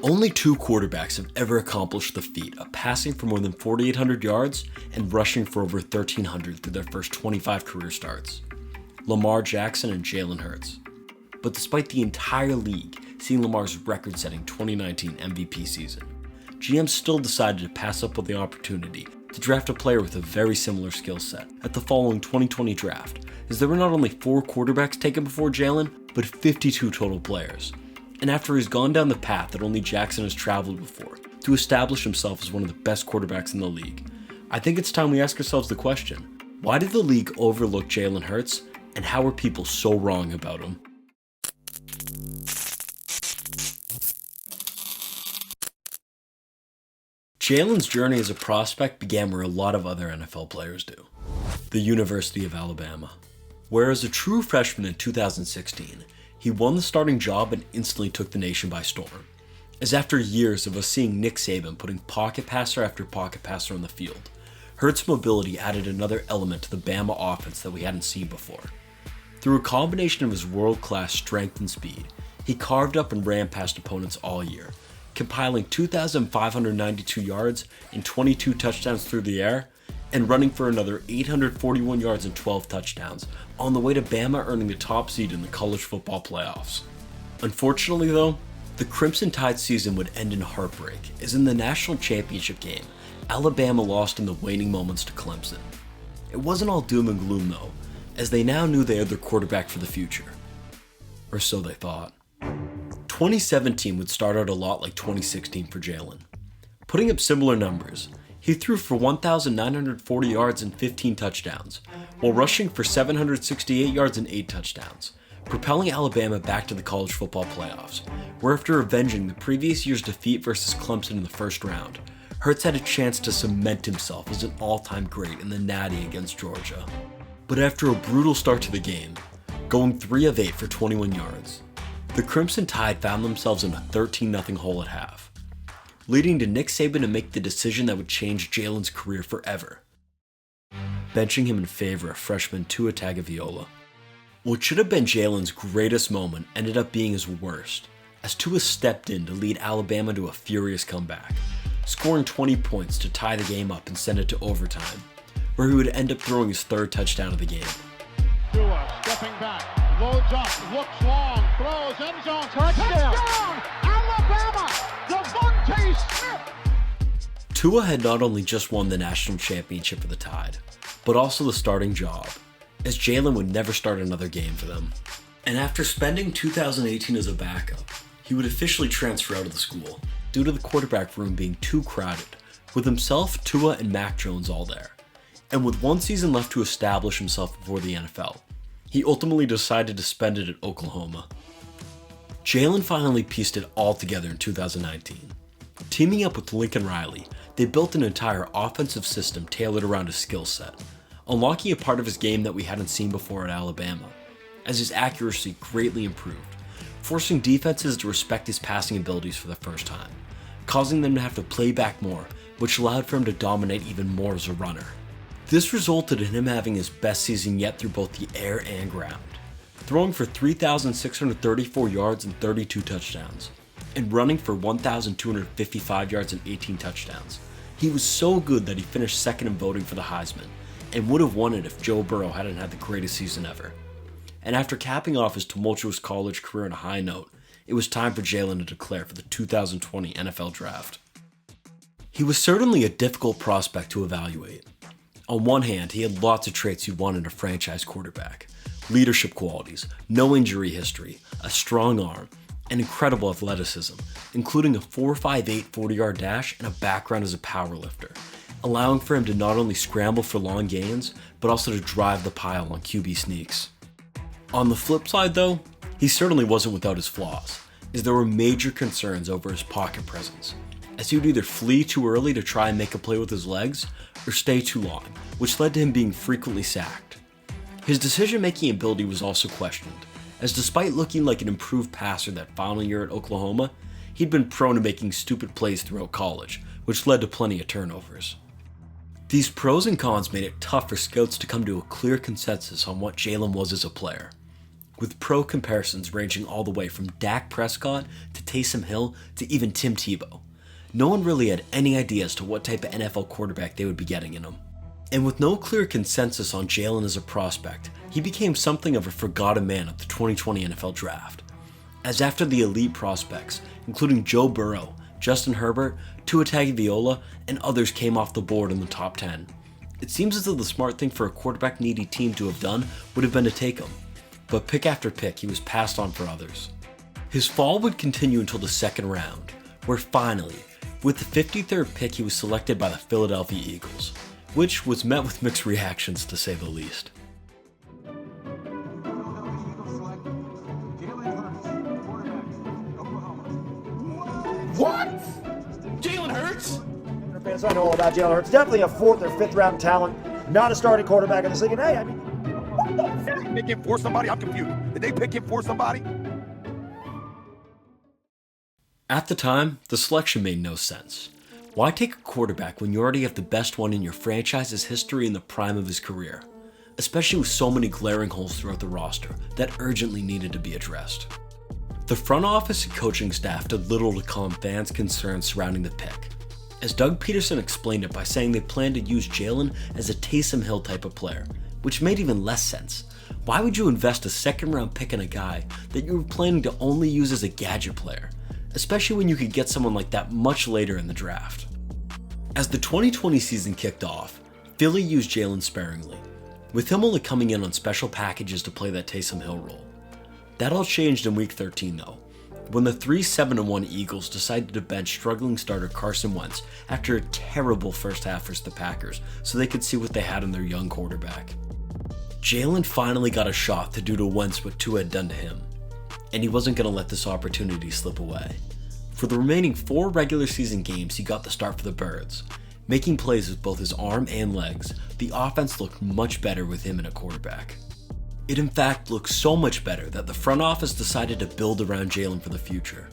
Only two quarterbacks have ever accomplished the feat of passing for more than 4,800 yards and rushing for over 1,300 through their first 25 career starts: Lamar Jackson and Jalen Hurts. But despite the entire league seeing Lamar's record-setting 2019 MVP season, GM still decided to pass up on the opportunity to draft a player with a very similar skill set at the following 2020 draft, as there were not only 4 quarterbacks taken before Jalen, but 52 total players. And after he's gone down the path that only Jackson has traveled before to establish himself as one of the best quarterbacks in the league, I think it's time we ask ourselves the question: why did the league overlook Jalen Hurts, and how are people so wrong about him? Jalen's journey as a prospect began where a lot of other NFL players do: the University of Alabama. Where as a true freshman in 2016, he won the starting job and instantly took the nation by storm, as after years of us seeing Nick Saban putting pocket passer after pocket passer on the field, Hurts' mobility added another element to the Bama offense that we hadn't seen before. Through a combination of his world-class strength and speed, he carved up and ran past opponents all year, compiling 2,592 yards and 22 touchdowns through the air, and running for another 841 yards and 12 touchdowns, on the way to Bama earning the top seed in the college football playoffs. Unfortunately though, the Crimson Tide season would end in heartbreak, as in the national championship game, Alabama lost in the waning moments to Clemson. It wasn't all doom and gloom though, as they now knew they had their quarterback for the future. Or so they thought. 2017 would start out a lot like 2016 for Jalen. Putting up similar numbers, he threw for 1,940 yards and 15 touchdowns, while rushing for 768 yards and 8 touchdowns, propelling Alabama back to the college football playoffs, where after avenging the previous year's defeat versus Clemson in the first round, Hurts had a chance to cement himself as an all-time great in the Natty against Georgia. But after a brutal start to the game, going 3 of 8 for 21 yards, the Crimson Tide found themselves in a 13-0 hole at half, leading to Nick Saban to make the decision that would change Jalen's career forever, benching him in favor of freshman Tua Tagovailoa. What should have been Jalen's greatest moment ended up being his worst, as Tua stepped in to lead Alabama to a furious comeback, scoring 20 points to tie the game up and send it to overtime, where he would end up throwing his 3rd touchdown of the game. Tua stepping back, loads up, looks long, throws, end zone, touchdown! Alabama! Devonta Smith! Tua had not only just won the national championship for the Tide, but also the starting job, as Jalen would never start another game for them. And after spending 2018 as a backup, he would officially transfer out of the school, due to the quarterback room being too crowded, with himself, Tua, and Mac Jones all there. And with 1 season left to establish himself before the NFL, he ultimately decided to spend it at Oklahoma. Jalen finally pieced it all together in 2019. Teaming up with Lincoln Riley, they built an entire offensive system tailored around his skill set, unlocking a part of his game that we hadn't seen before at Alabama, as his accuracy greatly improved, forcing defenses to respect his passing abilities for the first time, causing them to have to play back more, which allowed for him to dominate even more as a runner. This resulted in him having his best season yet through both the air and ground, throwing for 3,634 yards and 32 touchdowns, and running for 1,255 yards and 18 touchdowns. He was so good that he finished 2nd in voting for the Heisman, and would have won it if Joe Burrow hadn't had the greatest season ever. And after capping off his tumultuous college career on a high note, it was time for Jalen to declare for the 2020 NFL Draft. He was certainly a difficult prospect to evaluate. On one hand, he had lots of traits you'd want in a franchise quarterback: leadership qualities, no injury history, a strong arm, and incredible athleticism, including a 4.58 40-yard dash and a background as a powerlifter, allowing for him to not only scramble for long gains, but also to drive the pile on QB sneaks. On the flip side though, he certainly wasn't without his flaws, as there were major concerns over his pocket presence, as he would either flee too early to try and make a play with his legs, or stay too long, which led to him being frequently sacked. His decision-making ability was also questioned, as despite looking like an improved passer that final year at Oklahoma, he'd been prone to making stupid plays throughout college, which led to plenty of turnovers. These pros and cons made it tough for scouts to come to a clear consensus on what Jalen was as a player, with pro comparisons ranging all the way from Dak Prescott to Taysom Hill to even Tim Tebow. No one really had any idea as to what type of NFL quarterback they would be getting in him. And with no clear consensus on Jalen as a prospect, he became something of a forgotten man at the 2020 NFL Draft. As after the elite prospects, including Joe Burrow, Justin Herbert, Tua Tagovailoa, and others came off the board in the top 10, it seems as though the smart thing for a quarterback-needy team to have done would have been to take him. But pick after pick, he was passed on for others. His fall would continue until the second round, where finally, with the 53rd pick, he was selected by the Philadelphia Eagles, which was met with mixed reactions to say the least. What? Jalen Hurts? Fans, I know all about Jalen Hurts. Definitely a 4th or 5th round talent. Not a starting quarterback in this league. And hey, I mean, What the fuck? Pick him for somebody? I'm confused. Did they pick him for somebody? At the time, the selection made no sense. Why take a quarterback when you already have the best one in your franchise's history in the prime of his career? Especially with so many glaring holes throughout the roster that urgently needed to be addressed. The front office and coaching staff did little to calm fans' concerns surrounding the pick, as Doug Peterson explained it by saying they planned to use Jalen as a Taysom Hill type of player, which made even less sense. Why would you invest a second-round pick in a guy that you were planning to only use as a gadget player, especially when you could get someone like that much later in the draft? As the 2020 season kicked off, Philly used Jalen sparingly, with him only coming in on special packages to play that Taysom Hill role. That all changed in Week 13 though, when the 3-7-1 Eagles decided to bench struggling starter Carson Wentz after a terrible first half versus the Packers so they could see what they had in their young quarterback. Jalen finally got a shot to do to Wentz what Tua had done to him, and he wasn't going to let this opportunity slip away. For the remaining 4 regular season games, he got the start for the Birds. Making plays with both his arm and legs, the offense looked much better with him in a quarterback. It in fact looked so much better that the front office decided to build around Jalen for the future,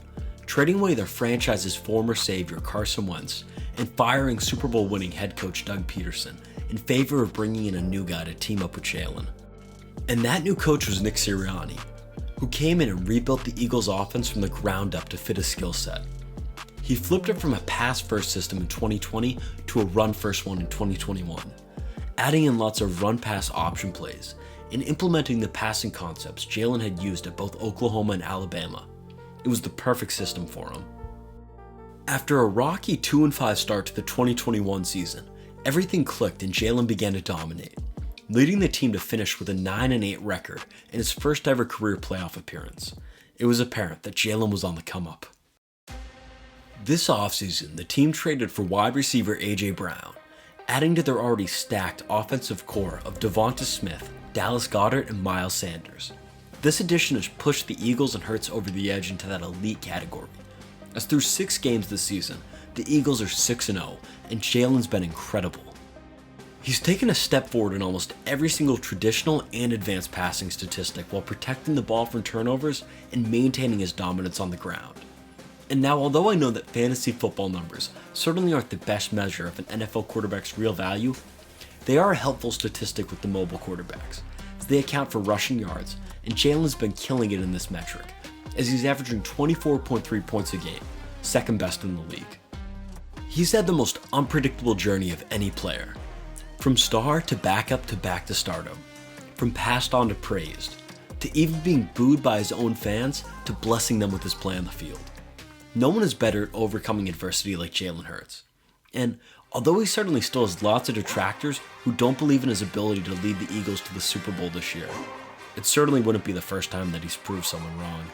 trading away their franchise's former savior Carson Wentz and firing Super Bowl winning head coach Doug Peterson in favor of bringing in a new guy to team up with Jalen. And that new coach was Nick Sirianni, who came in and rebuilt the Eagles' offense from the ground up to fit his skill set. He flipped it from a pass-first system in 2020 to a run-first one in 2021, adding in lots of run-pass option plays and implementing the passing concepts Jalen had used at both Oklahoma and Alabama. It was the perfect system for him. After a rocky 2-5 start to the 2021 season, everything clicked and Jalen began to dominate, leading the team to finish with a 9-8 record in his first ever career playoff appearance. It was apparent that Jalen was on the come-up. This offseason, the team traded for wide receiver A.J. Brown, adding to their already stacked offensive core of Devonta Smith, Dallas Goedert, and Miles Sanders. This addition has pushed the Eagles and Hurts over the edge into that elite category, as through 6 games this season, the Eagles are 6-0, and Jalen's been incredible. He's taken a step forward in almost every single traditional and advanced passing statistic while protecting the ball from turnovers and maintaining his dominance on the ground. And now, although I know that fantasy football numbers certainly aren't the best measure of an NFL quarterback's real value, they are a helpful statistic with the mobile quarterbacks, as they account for rushing yards, and Jalen's been killing it in this metric, as he's averaging 24.3 points a game, second best in the league. He's had the most unpredictable journey of any player, from star to backup to back to stardom, from passed on to praised, to even being booed by his own fans to blessing them with his play on the field. No one is better at overcoming adversity like Jalen Hurts. And although he certainly still has lots of detractors who don't believe in his ability to lead the Eagles to the Super Bowl this year, it certainly wouldn't be the first time that he's proved someone wrong.